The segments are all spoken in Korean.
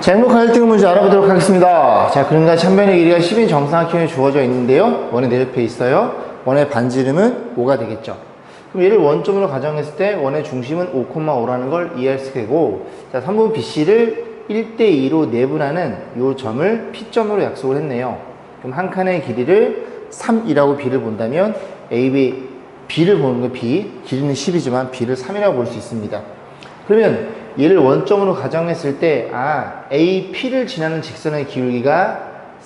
자, 행복한 1등 문제 알아보도록 하겠습니다. 자, 그림과 참변의 길이가 10인 정사각형에 주어져 있는데요. 원의 내접해 있어요. 원의 반지름은 5가 되겠죠. 그럼 얘를 원점으로 가정했을 때 원의 중심은 5,5라는 걸 이해할 수 있고, 자, 선분 BC를 1대2로 내분하는 이 점을 P점으로 약속을 했네요. 그럼 한 칸의 길이를 3이라고 B를 본다면 AB, B를 보는 거 B, 길이는 10이지만 B를 3이라고 볼 수 있습니다. 그러면 얘를 원점으로 가정했을 때 AP를 지나는 직선의 기울기가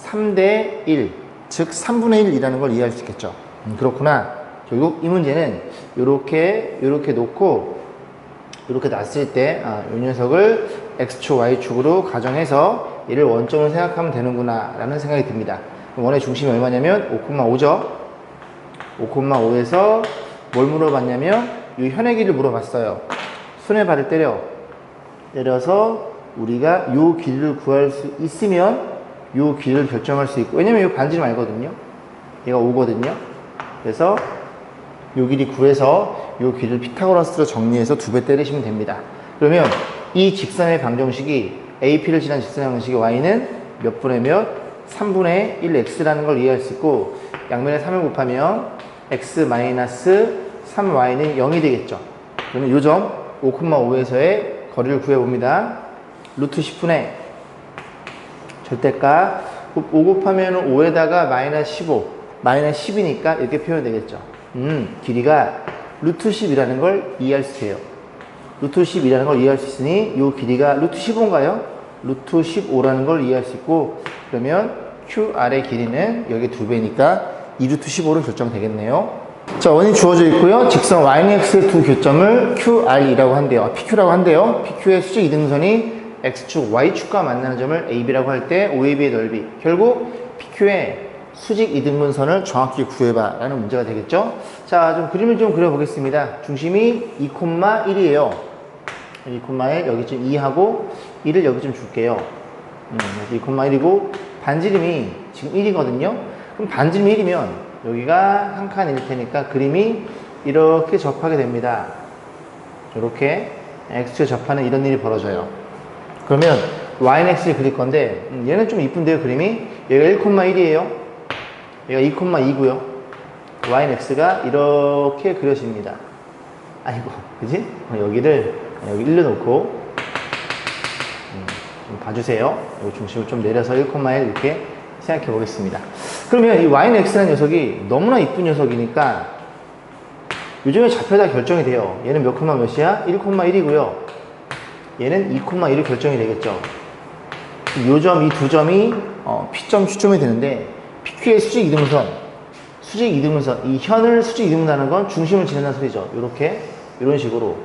3대 1, 즉 3분의 1이라는 걸 이해할 수 있겠죠. 그렇구나. 결국 이 문제는 요렇게 놓고 이렇게 놨을 때 이 녀석을 X축, Y축으로 가정해서 얘를 원점으로 생각하면 되는구나 라는 생각이 듭니다. 원의 중심이 얼마냐면 5,5죠. 5,5에서 뭘 물어봤냐면 이 현의 길이를 물어봤어요. 손에 발을 때려서 우리가 요 길이를 구할 수 있으면 요 길이를 결정할 수 있고, 왜냐면 요 반지름 알거든요. 얘가 5거든요. 그래서 요 길이 구해서 요 길이를 피타고라스로 정리해서 2배 때리시면 됩니다. 그러면 이 직선의 방정식이 AP를 지난 직선의 방정식이 Y는 몇 분의 몇? 3분의 1X라는 걸 이해할 수 있고, 양면에 3을 곱하면 X-3Y는 0이 되겠죠. 그러면 요 점 5,5에서의 거리를 구해봅니다. 루트 10분의 절대값 5 곱하면 5에다가 마이너스 15, 마이너스 10이니까 이렇게 표현되겠죠. 길이가 루트 10이라는 걸 이해할 수 있어요. 루트 10이라는 걸 이해할 수 있으니 이 길이가 루트 15인가요? 루트 15라는 걸 이해할 수 있고, 그러면 QR의 길이는 여기 2배니까 2루트 15로 결정되겠네요. 자, 원이 주어져 있고요. 직선 YX의 두 교점을 QR이라고 한대요. PQ라고 한대요. PQ의 수직 이등선이 X축, Y축과 만나는 점을 AB라고 할 때 OAB의 넓이. 결국 PQ의 수직 이등분선을 정확히 구해봐 라는 문제가 되겠죠. 자, 좀 그림을 좀 그려보겠습니다. 중심이 2,1이에요. 2,1 여기쯤 2하고 1을 여기쯤 줄게요. 2,1이고 반지름이 지금 1이거든요. 그럼 반지름이 1이면 여기가 한 칸일 테니까 그림이 이렇게 접하게 됩니다. 이렇게 X축에 접하는 이런 일이 벌어져요. 그러면 YX를 그릴 건데 얘는 좀 이쁜데요. 그림이 얘가 1,1이에요. 얘가 2,2고요. YX가 이렇게 그려집니다. 아이고, 그지? 여기를 여기 1로 놓고 좀 봐주세요. 여기 중심을 좀 내려서 1,1 이렇게 생각해 보겠습니다. 그러면 이 YX라는 녀석이 너무나 이쁜 녀석이니까 요즘에 좌표가 결정이 돼요. 얘는 몇 콤마 몇이야? 1,1이고요. 얘는 2,1이 결정이 되겠죠. 이 두 점이 P점, Q점이 되는데 PQ의 수직 이등분선, 이 현을 수직 이등분하는 건 중심을 지낸다는 소리죠. 이런 식으로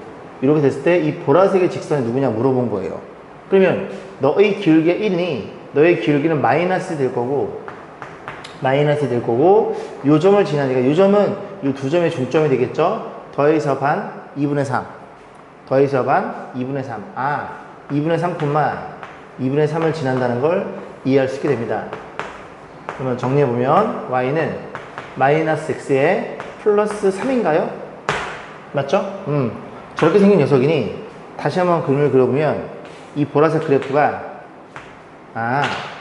이렇게 됐을 때 이 보라색의 직선이 누구냐 물어본 거예요. 그러면 너의 기울기가 1이니 너의 기울기는 마이너스 될 거고 요 점을 지나니까 요 점은 이 두 점의 중점이 되겠죠. 더해서 반 2분의 3 더해서 반 2분의 3 2분의 3 2분의 3을 지난다는 걸 이해할 수 있게 됩니다. 그러면 정리해보면 Y는 마이너스 X에 플러스 3인가요? 맞죠? 저렇게 생긴 녀석이니 다시 한번 그림을 그려보면 이 보라색 그래프가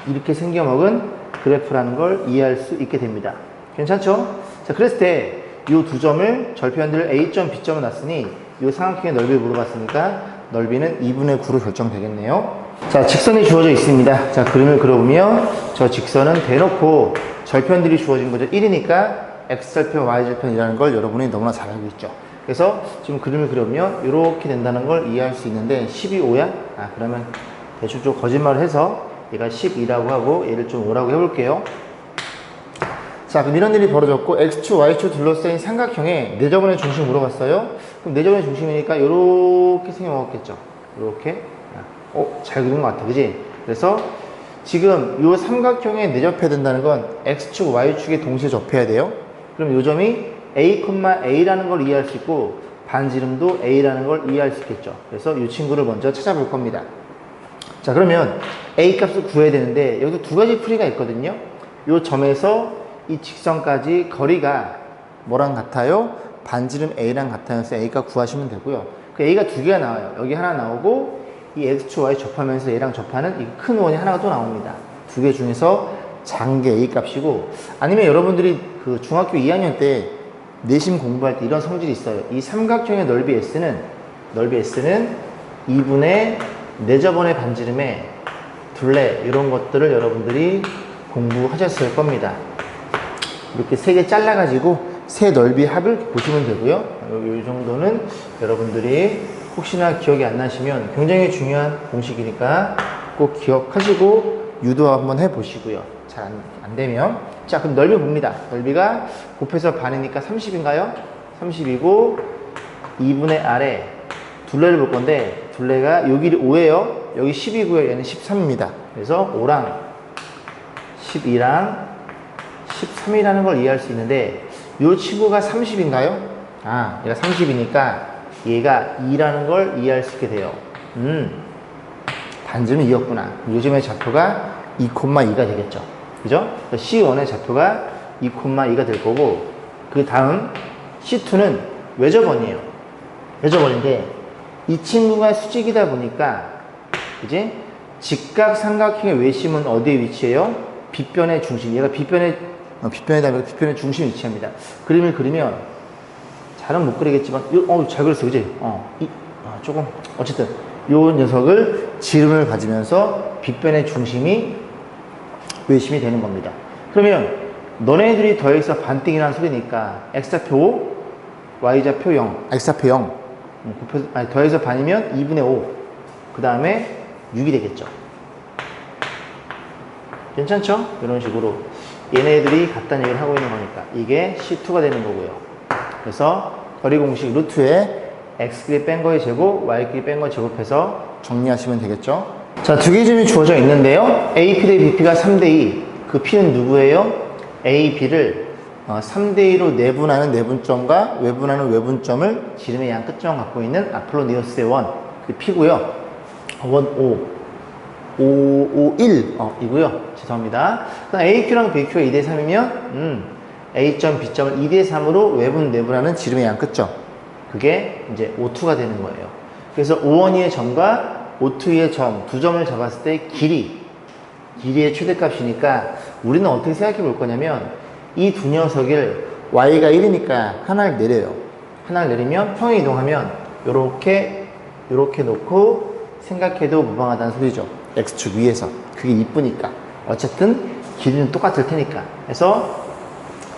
이렇게 생겨먹은 그래프라는 걸 이해할 수 있게 됩니다. 괜찮죠? 자, 그랬을 때 이 두 점을 절편들을 A점, B점을 놨으니 이 삼각형의 넓이를 물어봤으니까 넓이는 2분의 9로 결정되겠네요. 자, 직선이 주어져 있습니다. 자, 그림을 그려보면 저 직선은 대놓고 절편들이 주어진 거죠. 1이니까 X절편, Y절편이라는 걸 여러분이 너무나 잘 알고 있죠. 그래서 지금 그림을 그려보면 이렇게 된다는 걸 이해할 수 있는데 12, 5야? 그러면 대충 좀 거짓말을 해서 얘가 12라고 하고 얘를 좀 5라고 해볼게요. 자, 그럼 이런 일이 벌어졌고 X축, Y축 둘러싸인 삼각형에 내접원의 중심 물어봤어요. 그럼 내접원의 중심이니까 이렇게 생겨먹었겠죠. 이렇게. 잘 그린 것 같아, 그지? 그래서 지금 이 삼각형에 내접해야 된다는 건 X축, Y축에 동시에 접해야 돼요. 그럼 이 점이 A,A라는 걸 이해할 수 있고 반지름도 A라는 걸 이해할 수 있겠죠. 그래서 이 친구를 먼저 찾아볼 겁니다. 자, 그러면 A 값을 구해야 되는데 여기서 두 가지 풀이가 있거든요. 이 점에서 이 직선까지 거리가 뭐랑 같아요? 반지름 A랑 같아요. 그래서 A 값 구하시면 되고요. 그 A가 두 개가 나와요. 여기 하나 나오고 이 x2y 접하면서 얘랑 접하는 이 큰 원이 하나가 또 나옵니다. 두 개 중에서 작은 게 a 값이고, 아니면 여러분들이 그 중학교 2학년 때 내심 공부할 때 이런 성질이 있어요. 이 삼각형의 넓이 s는 2분의 4저번의 반지름에 둘레, 이런 것들을 여러분들이 공부하셨을 겁니다. 이렇게 세 개 잘라가지고 세 넓이 합을 보시면 되고요. 이 정도는 여러분들이 혹시나 기억이 안 나시면 굉장히 중요한 공식이니까 꼭 기억하시고 유도 한번 해보시고요. 잘 안 되면. 자, 그럼 넓이 봅니다. 넓이가 곱해서 반이니까 30인가요? 30이고 2분의 R에 둘레를 볼 건데, 둘레가 여기 5예요. 여기 10이고요. 얘는 13입니다. 그래서 5랑 12랑 13이라는 걸 이해할 수 있는데, 이 친구가 30인가요? 아, 얘가 30이니까 얘가 2라는 걸 이해할 수 있게 돼요. 반지름은 2였구나. 요즘의 좌표가 2,2가 되겠죠. 그죠? C1의 좌표가 2,2가 될 거고, 그 다음 C2는 외접원이에요. 외접원인데, 이 친구가 수직이다 보니까, 그지? 직각삼각형의 외심은 어디에 위치해요? 빗변의 중심. 얘가 빗변의 중심 위치합니다. 그림을 그리면, 잘은 못 그리겠지만, 잘 그렸어, 그지? 조금, 어쨌든, 요 녀석을 지름을 가지면서 빗변의 중심이 외심이 되는 겁니다. 그러면, 너네들이 더해서 반띵이라는 소리니까, x좌표 5, y좌표 0, x좌표 0. 더해서 반이면 2분의 5. 그 다음에 6이 되겠죠. 괜찮죠? 이런 식으로. 얘네들이 같다는 얘기를 하고 있는 거니까. 이게 C2가 되는 거고요. 그래서 거리 공식 루트에 x끼리 뺀 거의 제곱, y끼리 뺀 거 제곱해서 정리하시면 되겠죠. 자, 두 개 점이 주어져 있는데요. AP 대 BP가 3대2. 그 P는 누구예요? A, B를 3대2로 내분하는 내분점과 외분하는 외분점을 지름의 양 끝점 갖고 있는 아폴로니우스의 원, 그 P고요. 원 5, 1 이고요. 죄송합니다. 그다음 AQ랑 BQ가 2대 3이면 A점, B점을 2대 3으로 외분, 내분하는 지름의 양 끝점. 그게 이제 O2가 되는 거예요. 그래서 O1의 점과 O2의 점, 두 점을 잡았을 때 길이의 최대값이니까 우리는 어떻게 생각해 볼 거냐면, 이 두 녀석을 y가 1이니까 하나를 내려요. 하나를 내리면 평행 이동하면 요렇게 놓고 생각해도 무방하다는 소리죠. x축 위에서. 그게 이쁘니까. 어쨌든 길이는 똑같을 테니까. 그래서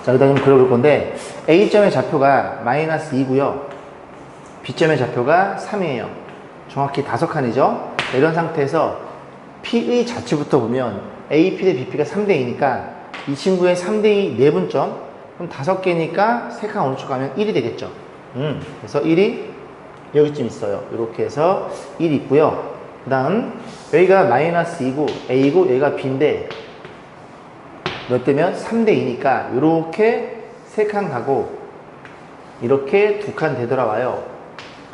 자, 여기다 좀 그려볼 건데, A점의 좌표가 마이너스 2고요. B점의 좌표가 3이에요. 정확히 5칸이죠. 이런 상태에서 P의 자체부터 보면 AP 대 BP가 3대2니까 이 친구의 3대2 내분점, 그럼 5개니까 3칸 어느 쪽 가면 1이 되겠죠. 그래서 1이 여기쯤 있어요. 이렇게 해서 1이 있고요. 그 다음 여기가 마이너스 2고 A고 여기가 B인데 몇 대면 3대2니까 이렇게 3칸 가고 이렇게 2칸 되돌아와요.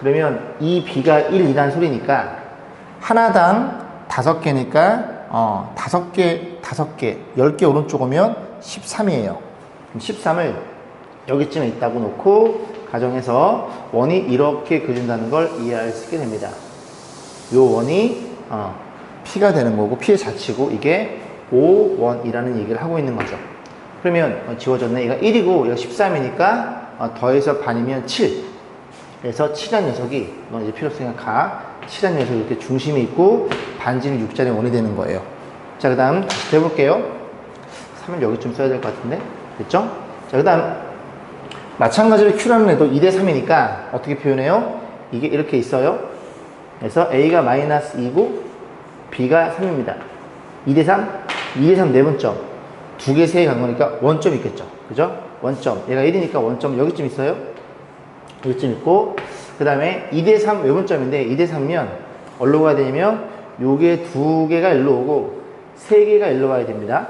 그러면 이 B가 1이란 소리니까 하나당 5개니까 5개, 10개 오른쪽 오면 13이에요. 13을 여기쯤에 있다고 놓고 가정해서 원이 이렇게 그려진다는 걸 이해할 수 있게 됩니다. 요 원이 P가 되는 거고 P의 자치고 이게 5원이라는 얘기를 하고 있는 거죠. 그러면 지워졌네. 얘가 1이고 얘가 13이니까 더해서 반이면 7. 그래서 7한 녀석이 이제 필요 없으니까 가. 7한 녀석이 이렇게 중심이 있고 반지름 6자리 원이 되는 거예요. 자, 그 다음 다시 해볼게요. 3을 여기쯤 써야 될 것 같은데. 됐죠? 자, 그 다음 마찬가지로 Q라는 애도 2대 3이니까 어떻게 표현해요? 이게 이렇게 있어요. 그래서 A가 마이너스 2고 B가 3입니다. 2대 3? 2대 3 내분점. 2개, 3개 간 거니까 원점 있겠죠. 그죠? 원점. 얘가 1이니까 원점 여기쯤 있어요. 여기쯤 있고, 그 다음에 2대 3 외분점인데 2대 3이면 어디로 가야 되냐면 요게 2개가 일로 오고 3개가 일로 가야 됩니다.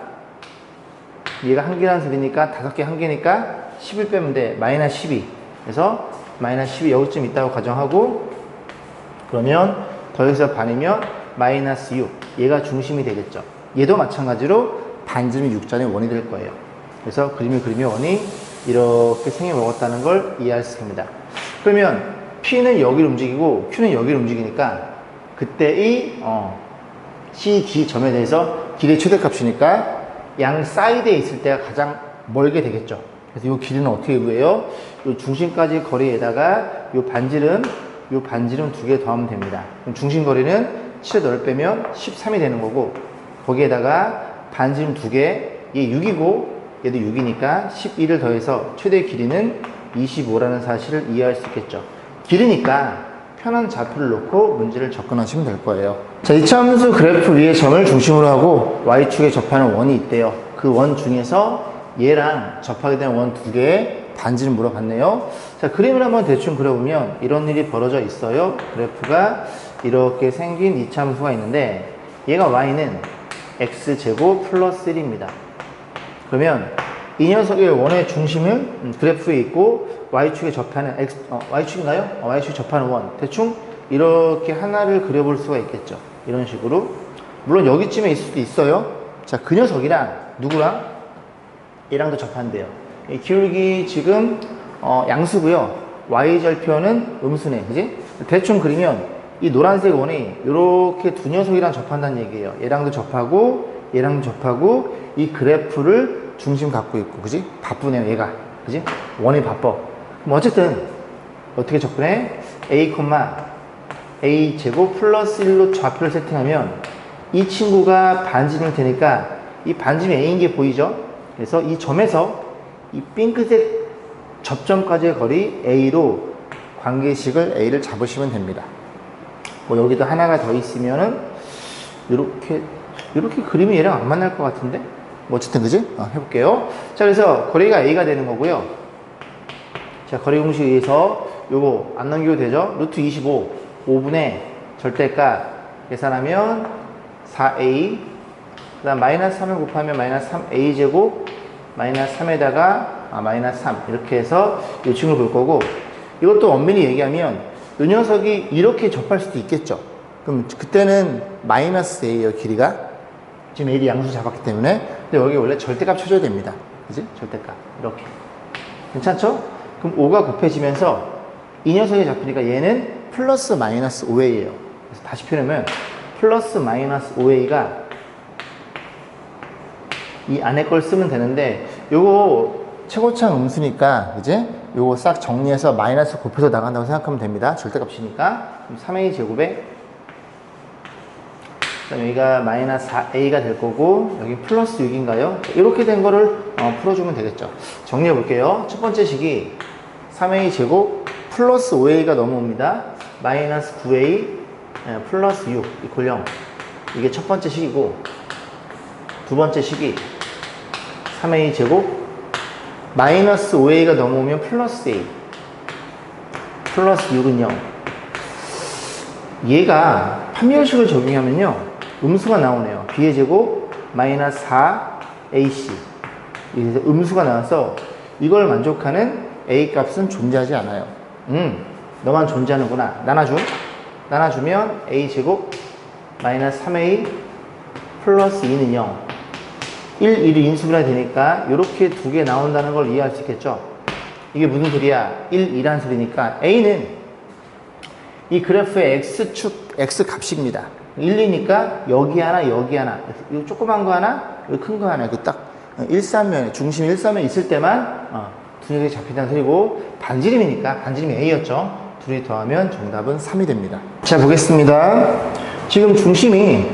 얘가 1개라는 소리니까 5개 1개니까 10을 빼면 돼. 마이너스 12. 그래서 마이너스 10이 여기쯤 있다고 가정하고, 그러면 더해서 반이면 마이너스 6. 얘가 중심이 되겠죠. 얘도 마찬가지로 반지름이 6자리 원이 될 거예요. 그래서 그림을 그리면 원이 이렇게 생겨 먹었다는 걸 이해할 수 있습니다. 그러면 P는 여기를 움직이고 Q는 여기를 움직이니까 그때의 CD 점에 대해서 길이의 최대값이니까 양 사이드에 있을 때가 가장 멀게 되겠죠. 그래서 이 길이는 어떻게 구해요? 이 중심까지 거리에다가 이 반지름 두 개 더하면 됩니다. 그럼 중심 거리는 7에 널 빼면 13이 되는 거고, 거기에다가 반지름 두 개, 얘 6이고 얘도 6이니까 12를 더해서 최대 길이는 25라는 사실을 이해할 수 있겠죠. 길이니까 편한 좌표를 놓고 문제를 접근하시면 될 거예요. 자, 이차함수 그래프 위에 점을 중심으로 하고 y축에 접하는 원이 있대요. 그 원 중에서 얘랑 접하게 되는 원 두 개의 반지를 물어봤네요. 자, 그림을 한번 대충 그려보면 이런 일이 벌어져 있어요. 그래프가 이렇게 생긴 이차함수가 있는데 얘가 y는 x제곱 플러스 1입니다. 그러면 이 녀석의 원의 중심은 그래프에 있고 y축에 접하는 y축인가요? y축에 접하는 원, 대충 이렇게 하나를 그려볼 수가 있겠죠. 이런 식으로. 물론 여기쯤에 있을 수도 있어요. 자, 그 녀석이랑 누구랑? 얘랑도 접한대요. 이 기울기 지금 양수고요. y절표는 음수네, 그지? 대충 그리면 이 노란색 원이 이렇게 두 녀석이랑 접한다는 얘기예요. 얘랑도 접하고 얘랑도 접하고 이 그래프를 중심 갖고 있고, 그지? 바쁘네요, 얘가. 그지? 원이 바빠. 그럼 어쨌든 어떻게 접근해? a 제곱 플러스 1로 좌표를 세팅하면 이 친구가 반지름일 테니까 이 반지름이 a인 게 보이죠? 그래서 이 점에서 이 핑크색 접점까지의 거리 a로 관계식을 a를 잡으시면 됩니다. 뭐 여기도 하나가 더 있으면은 이렇게 그림이 얘랑 안 만날 것 같은데? 뭐 어쨌든 그지? 해볼게요. 자, 그래서 거리가 a가 되는 거고요. 자, 거리 공식에 의해서 요거 안 넘겨도 되죠? 루트 25 5분의 절대값 계산하면 4a, 그 다음 마이너스 3을 곱하면 마이너스 3a 제곱 마이너스 3에다가 마이너스 3 이렇게 해서 이 층을 볼 거고, 이것도 엄밀히 얘기하면 이 녀석이 이렇게 접할 수도 있겠죠. 그럼 그때는 마이너스 a예요, 길이가. 지금 a를 양수 잡았기 때문에. 근데 여기 원래 절대값 쳐줘야 됩니다. 그지? 절대값. 이렇게. 괜찮죠? 그럼 5가 곱해지면서 이 녀석이 잡히니까 얘는 플러스 마이너스 5a예요. 그래서 다시 표현하면 플러스 마이너스 5a가 이 안에 걸 쓰면 되는데, 요거 최고차 음수니까, 그지? 요거 싹 정리해서 마이너스 곱해서 나간다고 생각하면 됩니다. 절대값이니까. 그럼 3a 제곱에, 그다음 여기가 마이너스 4a가 될 거고, 여기 플러스 6인가요? 이렇게 된 거를 풀어주면 되겠죠. 정리해 볼게요. 첫 번째 식이 3a 제곱 플러스 5a가 넘어옵니다. 마이너스 9a 플러스 6 이퀄 0. 이게 첫 번째 식이고, 두 번째 식이 3a 제곱 마이너스 5a가 넘어오면 플러스 a 플러스 6은 0. 얘가 판별식을 적용하면요 음수가 나오네요. b의 제곱 마이너스 4ac. 그래서 음수가 나와서 이걸 만족하는 a 값은 존재하지 않아요. 너만 존재하는구나. 나눠주면 a 제곱 마이너스 3a 플러스 2는 0. 1, 1이 인수분해가 되니까 이렇게 두 개 나온다는 걸 이해할 수 있겠죠. 이게 무슨 소리야? 1, 2란 소리니까 a는 이 그래프의 x축, x 값입니다. 1, 2니까 여기 하나, 여기 하나. 이 조그만 거 하나, 이 큰 거 하나. 딱 일사면에, 중심 일사면에 있을 때만 두 녀석이 잡힌다는 소리고, 반지름이니까 반지름이 a였죠. 둘이 더하면 정답은 3이 됩니다. 자, 보겠습니다. 지금 중심이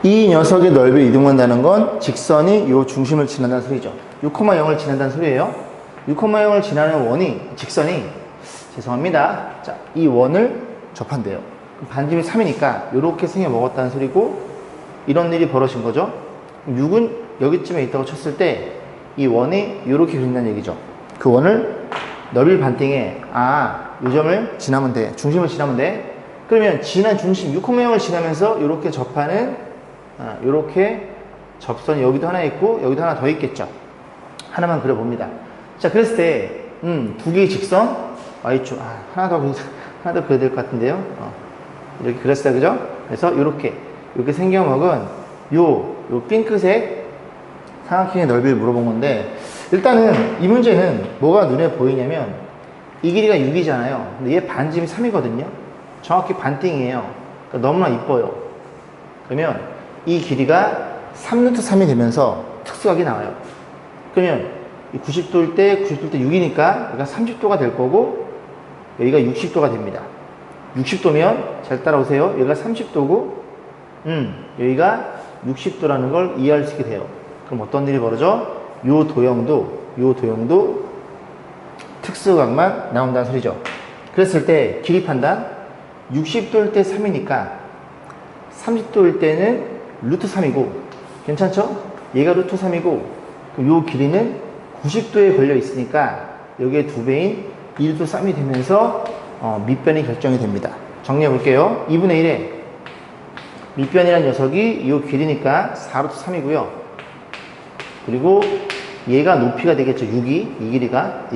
이 녀석의 넓이를 이동한다는 건 직선이 이 중심을 지난다는 소리죠. 6,0을 지난다는 소리예요. 6,0을 지나는 원이, 직선이, 죄송합니다. 자, 이 원을 접한대요. 반지름이 3이니까 이렇게 생겨 먹었다는 소리고, 이런 일이 벌어진 거죠. 6은 여기쯤에 있다고 쳤을 때 이 원이 이렇게 그린다는 얘기죠. 그 원을 넓이를 반띵해. 이 점을 지나면 돼. 중심을 지나면 돼. 그러면 지난 중심 6,0을 지나면서 이렇게 접하는 이렇게 접선이 여기도 하나 있고 여기도 하나 더 있겠죠. 하나만 그려봅니다. 자, 그랬을 때 두 개의 직선 y축 하나 더 그려야 될 것 같은데요. 이렇게 그렸어요, 그죠? 그래서 이렇게 생겨먹은 요 핑크색 삼각형의 넓이를 물어본 건데, 일단은 이 문제는 뭐가 눈에 보이냐면 이 길이가 6이잖아요. 근데 얘 반지름이 3이거든요. 정확히 반띵이에요. 그러니까 너무나 이뻐요. 그러면 이 길이가 3루트 3이 되면서 특수각이 나와요. 그러면 90도일 때 6이니까 여기가 30도가 될 거고 여기가 60도가 됩니다. 60도면 잘 따라오세요. 여기가 30도고 여기가 60도라는 걸 이해할 수 있게 돼요. 그럼 어떤 일이 벌어져? 요 도형도 특수각만 나온다는 소리죠. 그랬을 때 길이 판단 60도일 때 3이니까 30도일 때는 루트 3이고 괜찮죠? 얘가 루트 3이고 요 길이는 90도에 걸려 있으니까 여기에 2배인 2루트 3이 되면서 밑변이 결정이 됩니다. 정리해 볼게요. 2분의 1에 밑변이라는 녀석이 이 길이니까 4루트 3이고요. 그리고 얘가 높이가 되겠죠. 6이 이 길이가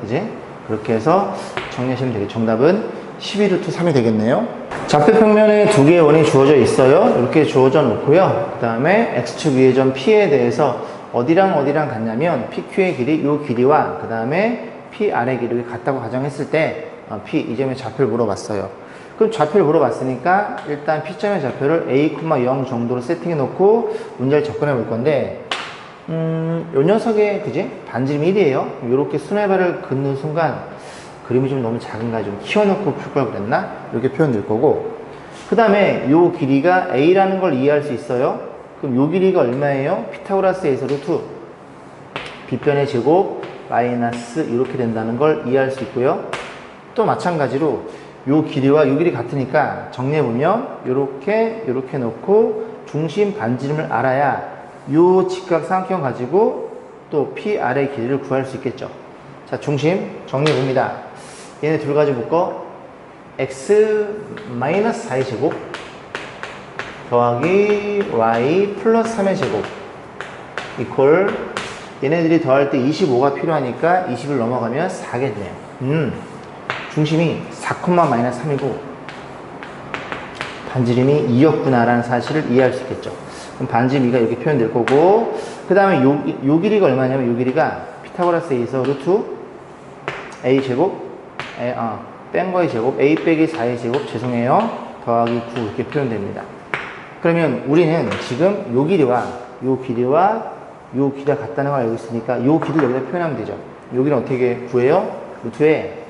이제 그렇게 해서 정리하시면 되겠죠. 정답은 12루트 3이 되겠네요. 좌표 평면에 두 개의 원이 주어져 있어요. 이렇게 주어져 놓고요. 그 다음에 x축 위의 점 p에 대해서 어디랑 같냐면 pq의 길이 이 길이와 그 다음에 p r의 길이 같다고 가정했을 때 p 이 점의 좌표를 물어봤어요. 그럼 좌표를 물어봤으니까 일단 p점의 좌표를 a, 0 정도로 세팅해 놓고 문제를 접근해 볼 건데 요 녀석의 그지? 반지름이 1이에요. 이렇게 수뇌발을 긋는 순간 그림이 좀 너무 작은가 좀 키워놓고 풀 걸 그랬나? 이렇게 표현될 거고 그 다음에 요 길이가 a라는 걸 이해할 수 있어요. 그럼 요 길이가 얼마예요? 피타고라스에서 루트 빗변의 제곱 마이너스 이렇게 된다는 걸 이해할 수 있고요. 또 마찬가지로 요 길이와 요 길이 같으니까 정리해보면 요렇게 놓고 중심 반지름을 알아야 요 직각삼각형 가지고 또 PR의 길이를 구할 수 있겠죠. 자, 중심 정리해봅니다. 얘네 둘 가지고 묶어 x 마이너스 4의 제곱 더하기 y 플러스 3의 제곱 이퀄 얘네들이 더할 때 25가 필요하니까 20을 넘어가면 4겠네요. 중심이 4,-3이고 반지름이 2였구나 라는 사실을 이해할 수 있겠죠. 그럼 반지름 2가 이렇게 표현될 거고 그 다음에 요 길이가 얼마냐면 요 길이가 피타고라스에서 루트 a 제곱 뺀 거의 제곱 a 빼기 4의 제곱 죄송해요 더하기 9 이렇게 표현됩니다. 그러면 우리는 지금 요 길이와 요 길이가 같다는 걸 알고 있으니까 요 길이를 여기다 표현하면 되죠. 요 길이는 어떻게 구해요? 루트에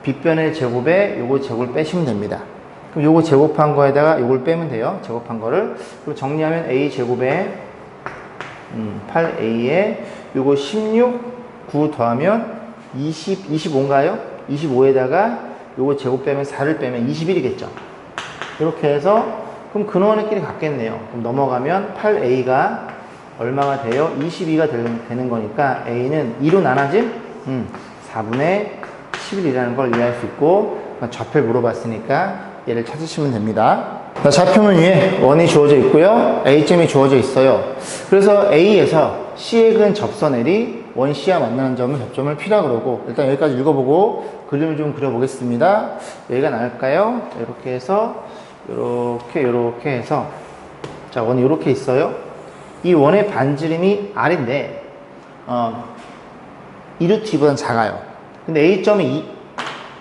빗변의 제곱에 요거 제곱을 빼시면 됩니다. 그럼 요거 제곱한 거에다가 요걸 빼면 돼요. 제곱한 거를. 그럼 정리하면 a 제곱에 8a에 요거 16, 9 더하면 25인가요? 25에다가 요거 제곱 빼면 4를 빼면 21이겠죠. 이렇게 해서 그럼 근원의끼리 같겠네요. 그럼 넘어가면 8a가 얼마가 돼요? 22가 되는 거니까 a는 2로 나눠진 4분의 11이라는 걸 이해할 수 있고 좌표를 물어봤으니까 얘를 찾으시면 됩니다. 좌표면 위에 원이 주어져 있고요. A점이 주어져 있어요. 그래서 A에서 C에 근 접선L이 원 C와 만나는 점을 접점을 P라 그러고 일단 여기까지 읽어보고 그림을 좀 그려보겠습니다. 여기가 나을까요? 이렇게 해서 이렇게 해서 자 원이 이렇게 있어요. 이 원의 반지름이 R인데 2루트보다는 작아요. 근데 A점이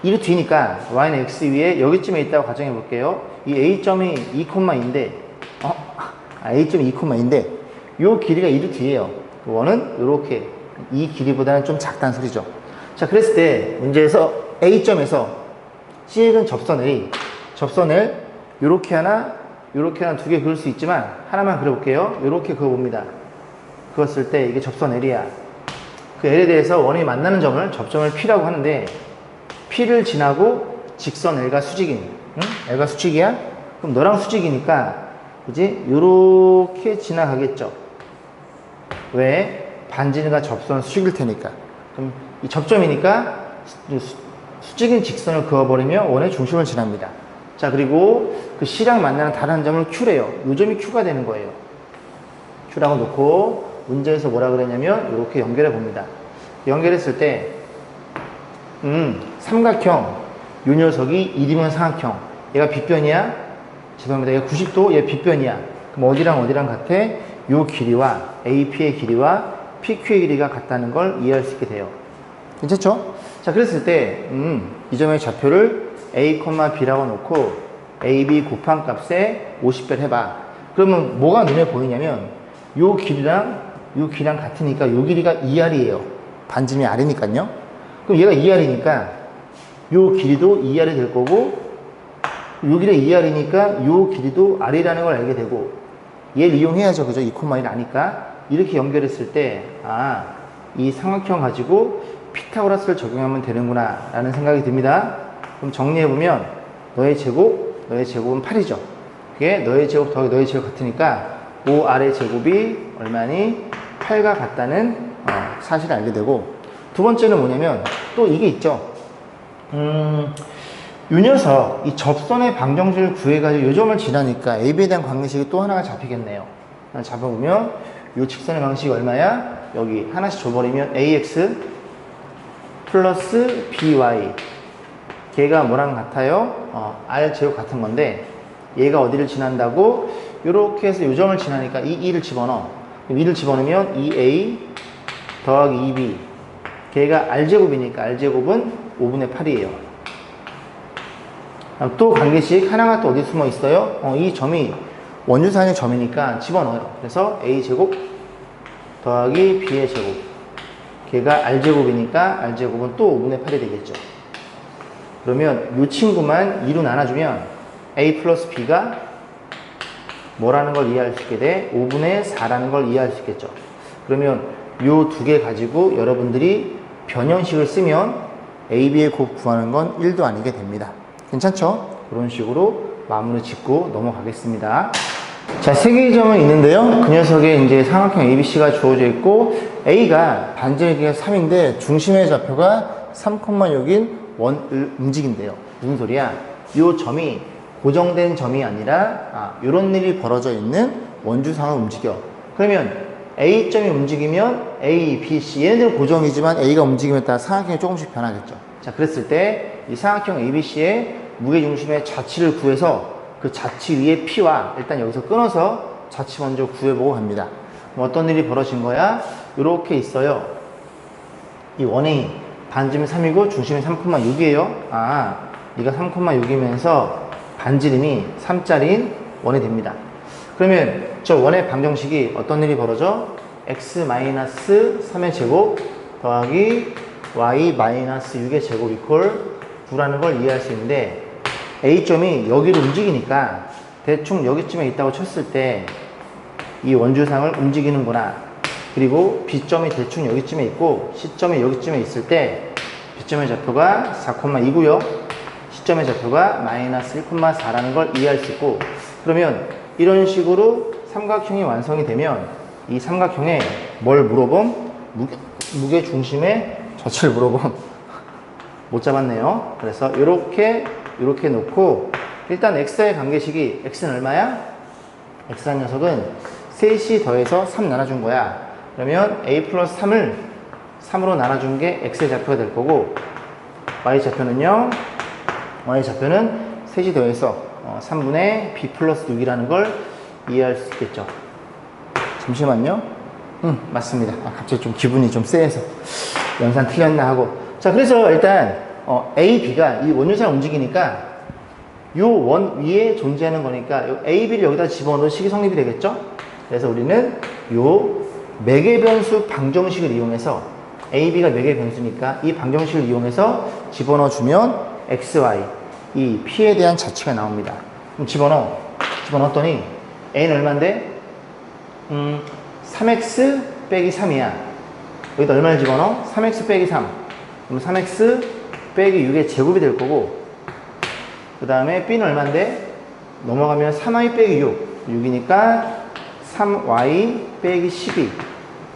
2루트이니까 y는 x 위에 여기쯤에 있다고 가정해 볼게요. 이 A점이 2,2인데 A점이 2,2인데 요 길이가 2루트예요. 원은 이렇게 이 길이보다는 좀 작다는 소리죠. 자, 그랬을 때 문제에서 A점에서 C에 근 접선 L 요렇게 하나 두 개 그릴 수 있지만 하나만 그려볼게요. 요렇게 그어봅니다. 그었을 때 이게 접선 L이야. 그 L에 대해서 원이 만나는 점을 접점을 P라고 하는데 P를 지나고 직선 L가 수직인 L가 수직이야? 그럼 너랑 수직이니까 그지? 요렇게 지나가겠죠. 왜? 반지름과 접선은 수직일 테니까. 그럼 이 접점이니까 수직인 직선을 그어버리면 원의 중심을 지납니다. 자, 그리고 그 C랑 만나는 다른 점을 Q래요. 요 점이 Q가 되는 거예요. Q라고 놓고 문제에서 뭐라 그랬냐면 이렇게 연결해 봅니다. 연결했을 때 삼각형 요 녀석이 1이면 삼각형 얘가 빗변이야? 죄송합니다. 얘가 90도 얘 빗변이야. 그럼 어디랑 같아? 요 길이와 AP의 길이와 PQ의 길이가 같다는 걸 이해할 수 있게 돼요. 괜찮죠? 자, 그랬을 때 이 점의 좌표를 A, B라고 놓고 AB 곱한 값에 50배를 해봐. 그러면 뭐가 눈에 보이냐면 요 길이랑 요 길이랑 같으니까 요 길이가 2R이에요. 반지름이 R이니까요. 그럼 얘가 2R이니까 요 길이도 2R이 될 거고 요 길이 2R이니까 요 길이도 R이라는 걸 알게 되고 얘를 이용해야죠. 그죠? 2,1 아니까 이렇게 연결했을 때 이 삼각형 가지고 피타고라스를 적용하면 되는구나 라는 생각이 듭니다. 그럼 정리해보면 너의 제곱은 8이죠. 그게 너의 제곱 더하기 너의 제곱 같으니까 5R의 제곱이 얼마니? 8과 같다는 사실을 알게 되고 두 번째는 뭐냐면 또 이게 있죠. 요 녀석 이 접선의 방정식을 구해가지고 요점을 지나니까 AB에 대한 관계식이 또 하나가 잡히겠네요. 잡아보면 요 직선의 방식이 얼마야? 여기 하나씩 줘버리면 AX 플러스 BY 걔가 뭐랑 같아요? R 제곱 같은 건데 얘가 어디를 지난다고? 요렇게 해서 요점을 지나니까 이 2를 집어넣어. 그럼 2를 집어넣으면 2A 더하기 2B 걔가 R제곱이니까 R제곱은 5분의 8이에요. 또 관계식 하나가 또 어디 숨어 있어요? 이 점이 원주산의 점이니까 집어넣어요. 그래서 A제곱 더하기 B의 제곱 걔가 R제곱이니까 R제곱은 또 5분의 8이 되겠죠. 그러면 이 친구만 2로 나눠주면 A 플러스 B가 뭐라는 걸 이해할 수 있게 돼? 5분의 4라는 걸 이해할 수 있겠죠. 그러면 이 두 개 가지고 여러분들이 변형식을 쓰면 A, B의 곱 구하는 건 1도 아니게 됩니다. 괜찮죠? 그런 식으로 마무리 짓고 넘어가겠습니다. 자, 세 개의 점은 있는데요. 그 녀석에 이제 삼각형 ABC가 주어져 있고 A가 반지름이 3인데 중심의 좌표가 3,6인 원을 움직인대요. 무슨 소리야? 이 점이 고정된 점이 아니라 이런 일이 벌어져 있는 원주상을 움직여. 그러면 A점이 움직이면 A, B, C 얘네들은 고정이지만 A가 움직임에 따라 삼각형이 조금씩 변하겠죠. 자, 그랬을 때 이 삼각형 ABC의 무게중심의 좌치를 구해서 그 좌치 위에 P와 일단 여기서 끊어서 좌치 먼저 구해보고 갑니다. 그럼 어떤 일이 벌어진 거야? 이렇게 있어요. 이 원이 반지름이 3이고 중심이 3,6이에요. 얘가 3,6이면서 반지름이 3짜리인 원이 됩니다. 그러면 저 원의 방정식이 어떤 일이 벌어져? x-3의 제곱 더하기 y-6의 제곱 이퀄 9라는 걸 이해할 수 있는데 A점이 여기로 움직이니까 대충 여기쯤에 있다고 쳤을 때 이 원주상을 움직이는구나. 그리고 B점이 대충 여기쯤에 있고 C점이 여기쯤에 있을 때 B점의 좌표가 4,2고요. C점의 좌표가 마이너스 1,4라는 걸 이해할 수 있고 그러면 이런 식으로 삼각형이 완성이 되면 이 삼각형에 뭘 물어봄? 무게 중심의 좌치를 물어봄. 못 잡았네요. 그래서 이렇게 놓고 일단 x의 관계식이 x는 얼마야? x한 녀석은 셋이 더해서 3 나눠준 거야. 그러면 a 플러스 3을 3으로 나눠준 게 x의 좌표가 될 거고 y 좌표는요? y 좌표는 셋이 더해서 3분의 b 플러스 6이라는 걸 이해할 수 있겠죠. 잠시만요. 맞습니다. 갑자기 좀 기분이 좀 쎄해서 연산 틀렸나 하고. 자, 그래서 일단 A, B가 이 원주상을 움직이니까 요 원 위에 존재하는 거니까 요 A, B를 여기다 집어넣은 식이 성립이 되겠죠? 그래서 우리는 요 매개변수 방정식을 이용해서 A, B가 매개변수니까 이 방정식을 이용해서 집어넣어주면 X, Y 이 P에 대한 자치가 나옵니다. 그럼 집어넣었더니 A는 얼마인데? 3X 빼기 3이야. 여기다 얼마를 집어넣어? 3X 빼기 3. 그럼 3X 빼기 6의 제곱이 될 거고 그 다음에 B는 얼마인데? 넘어가면 3Y 빼기 6 6이니까 3Y 빼기 12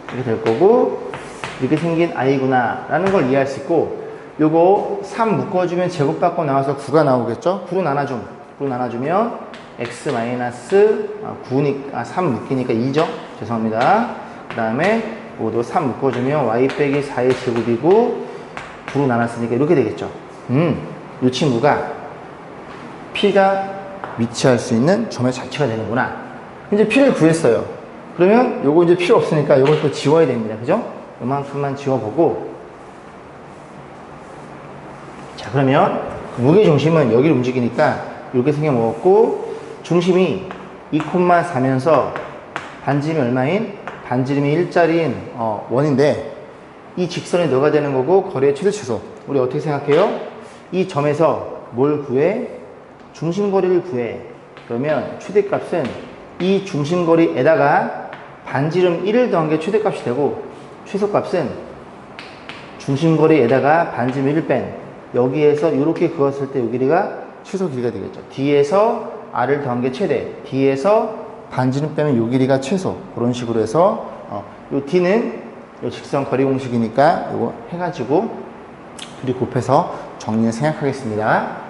이렇게 될 거고 이렇게 생긴 I구나 라는 걸 이해할 수 있고 요거 3 묶어주면 제곱 받고 나와서 9가 나오겠죠? 9로 나눠주면 X 마이너스 3 묶이니까 2죠? 죄송합니다. 그 다음에 요것도 3 묶어주면 Y 빼기 4의 제곱이고 9로 나눴으니까 이렇게 되겠죠. 이 친구가 P가 위치할 수 있는 점의 자체가 되는구나. 이제 P를 구했어요. 그러면 요거 이제 필요 없으니까 요걸 또 지워야 됩니다. 그죠? 요만큼만 지워보고 자, 그러면 무게중심은 여기를 움직이니까 이렇게 생겨 먹었고, 중심이 2,4면서 반지름이 얼마인? 반지름이 1짜리인 원인데, 이 직선이 너가 되는 거고 거리의 최대 최소. 우리 어떻게 생각해요? 이 점에서 뭘 구해? 중심거리를 구해. 그러면 최대값은 이 중심거리에다가 반지름 1을 더한 게 최대값이 되고, 최소값은 중심거리에다가 반지름 1을 뺀, 여기에서 이렇게 그었을 때 이 길이가 최소 길이가 되겠죠. D에서 R을 더한 게 최대, D에서 반지름 빼면 이 길이가 최소. 그런 식으로 해서 요 D는 요 직선 거리 공식이니까 이거 해가지고 둘이 곱해서 정리를 생각하겠습니다.